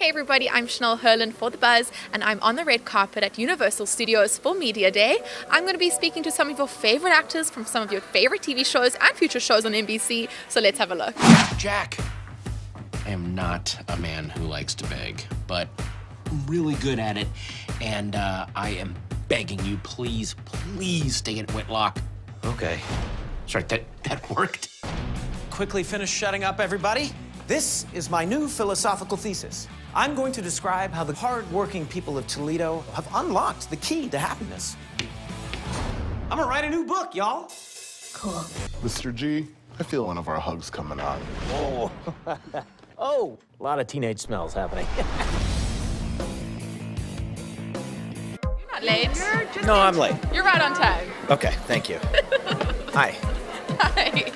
Hey everybody, I'm Chanel Herland for The Buzz, and I'm on the red carpet at Universal Studios for Media Day. I'm going to be speaking to some of your favorite actors from some of your favorite TV shows and future shows on NBC, so let's have a look. Jack, I am not a man who likes to beg, but I'm really good at it, and I am begging you, please stay at Whitlock. Okay. Sorry, that worked. Quickly finish shutting up, everybody. This is my new philosophical thesis. I'm going to describe how the hard-working people of Toledo have unlocked the key to happiness. I'm gonna write a new book, y'all. Cool. Mr. G, I feel one of our hugs coming on. Oh. Oh, a lot of teenage smells happening. You're not late. No, I'm late. You're right on time. Okay, thank you. Hi. Hi.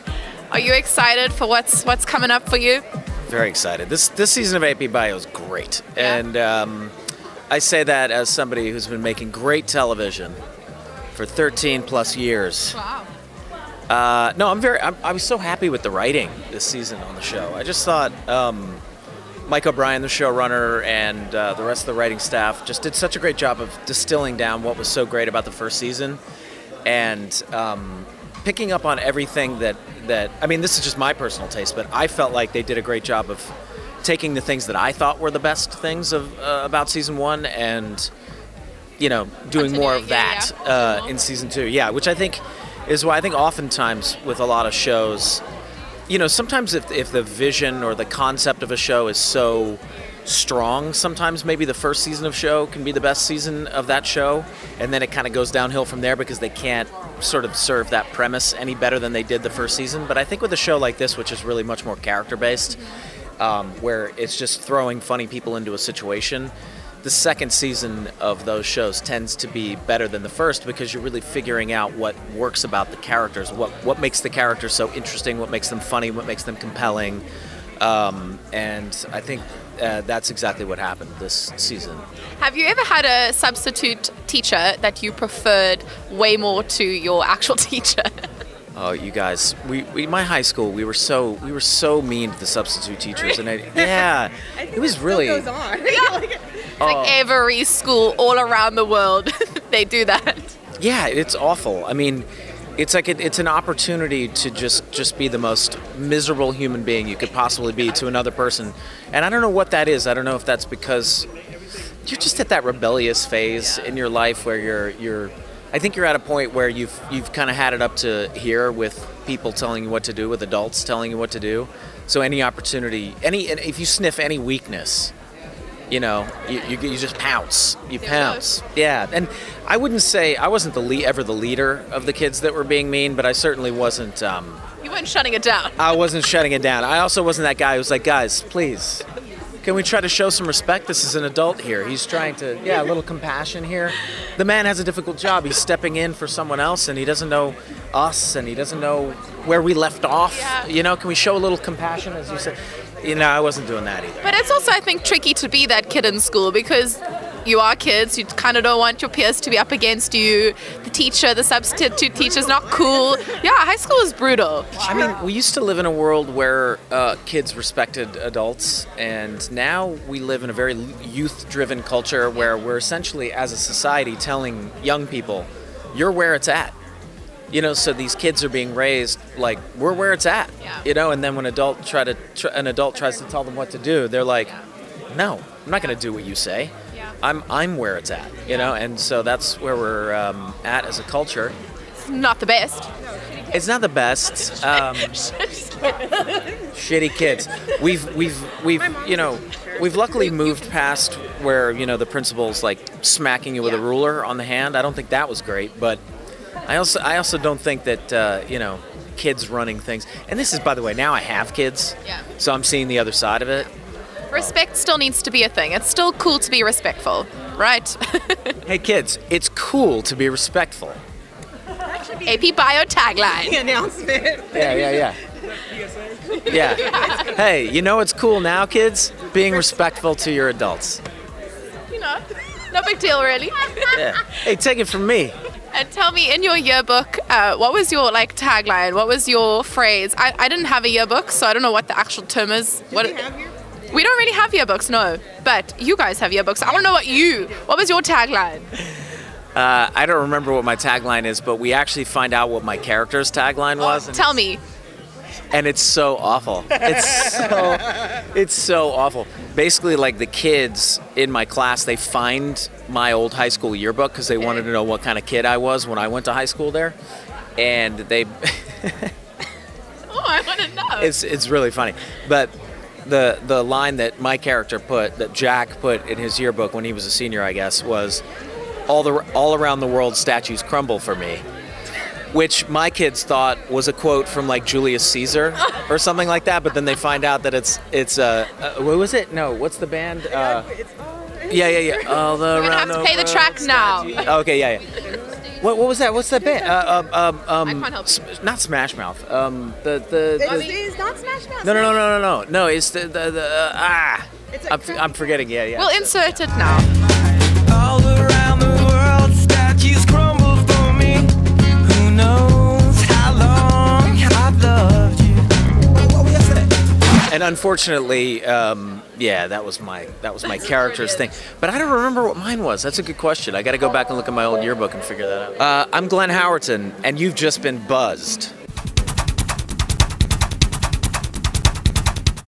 Are you excited for what's coming up for you? Very excited. This season of AP Bio is great. Yeah. And I say that as somebody who's been making great television for 13 plus years. Wow. No, I was so happy with the writing this season on the show. I just thought Mike O'Brien, the showrunner, and the rest of the writing staff just did such a great job of distilling down what was so great about the first season and picking up on everything that I mean, this is just my personal taste, but I felt like they did a great job of taking the things that I thought were the best things about season one and, you know, doing more of that in season two. Yeah, which I think is why I think oftentimes with a lot of shows, you know, sometimes if the vision or the concept of a show is so strong, sometimes maybe the first season of show can be the best season of that show, and then it kind of goes downhill from there because they can't sort of serve that premise any better than they did the first season. But I think with a show like this, which is really much more character-based, where it's just throwing funny people into a situation, the second season of those shows tends to be better than the first because you're really figuring out what works about the characters, what makes the characters so interesting, what makes them funny, what makes them compelling. And I think that's exactly what happened this season. Have you ever had a substitute teacher that you preferred way more to your actual teacher? Oh, you guys, my high school, we were so mean to the substitute teachers, and it was really. Goes on. Like every school all around the world, they do that. Yeah, it's awful. I mean, it's like it's an opportunity to just be the most miserable human being you could possibly be to another person, and I don't know what that is. I don't know if that's because you're just at that rebellious phase in your life where you're. I think you're at a point where you've kind of had it up to here with people telling you what to do, with adults telling you what to do. So any opportunity, if you sniff any weakness, you know, you just pounce. You pounce. Yeah, and I wouldn't say I wasn't ever the leader of the kids that were being mean, but I certainly wasn't. You weren't shutting it down. I wasn't shutting it down. I also wasn't that guy who was like, guys, please, can we try to show some respect? This is an adult here. He's trying to, a little compassion here. The man has a difficult job. He's stepping in for someone else, and he doesn't know us, and he doesn't know where we left off. Yeah. You know, can we show a little compassion, as you said? You know, I wasn't doing that either. But it's also, I think, tricky to be that kid in school because you are kids. You kind of don't want your peers to be up against you. The teacher, the substitute teacher's not cool. Yeah, high school is brutal. I mean, we used to live in a world where kids respected adults, and now we live in a very youth-driven culture where we're essentially, as a society, telling young people, you're where it's at. You know, so these kids are being raised like we're where it's at. Yeah. You know, and then when an adult tries to tell them what to do, they're like, "No, I'm not going to do what you say. Yeah. I'm where it's at." You know, and so that's where we're at as a culture. It's not the best. It's not the best. Shitty kids. We've luckily moved past where the principal's like smacking you with a ruler on the hand. I don't think that was great, but. I also don't think that kids running things, and this is, by the way, now I have kids, so I'm seeing the other side of it. Respect still needs to be a thing. It's still cool to be respectful, right? Hey kids, it's cool to be respectful. AP Bio tagline. Announcement. Yeah. Hey, you know what's cool now, kids? Being respectful to your adults. You know, no big deal, really. Yeah. Hey, take it from me. And tell me, in your yearbook, what was your tagline? What was your phrase? I didn't have a yearbook, so I don't know what the actual term is. Do we have here? We don't really have yearbooks, no. But you guys have yearbooks. I want to know what was your tagline? I don't remember what my tagline is, but we actually find out what my character's tagline was. Tell me. And it's so awful. It's so awful. Basically, like, the kids in my class, they find my old high school yearbook because they wanted to know what kind of kid I was when I went to high school there. And they... Oh, I want to know. It's really funny. But the line that my character that Jack put in his yearbook when he was a senior, I guess, was, all around the world statues crumble for me. Which my kids thought was a quote from, like, Julius Caesar or something like that, but then they find out that it's what was it? No, what's the band? Yeah. All We're gonna have to pay the track now. Okay, yeah. What was that? What's that band? I can't help you. Not Smash Mouth. It's not Smash Mouth. No. No, it's I'm forgetting. Yeah. We'll insert it now. All around the world, statues crumble for me. Who knows how long I've loved you? What was yesterday? And unfortunately, that was my character's thing. But I don't remember what mine was. That's a good question. I got to go back and look at my old yearbook and figure that out. I'm Glenn Howertson, and you've just been buzzed.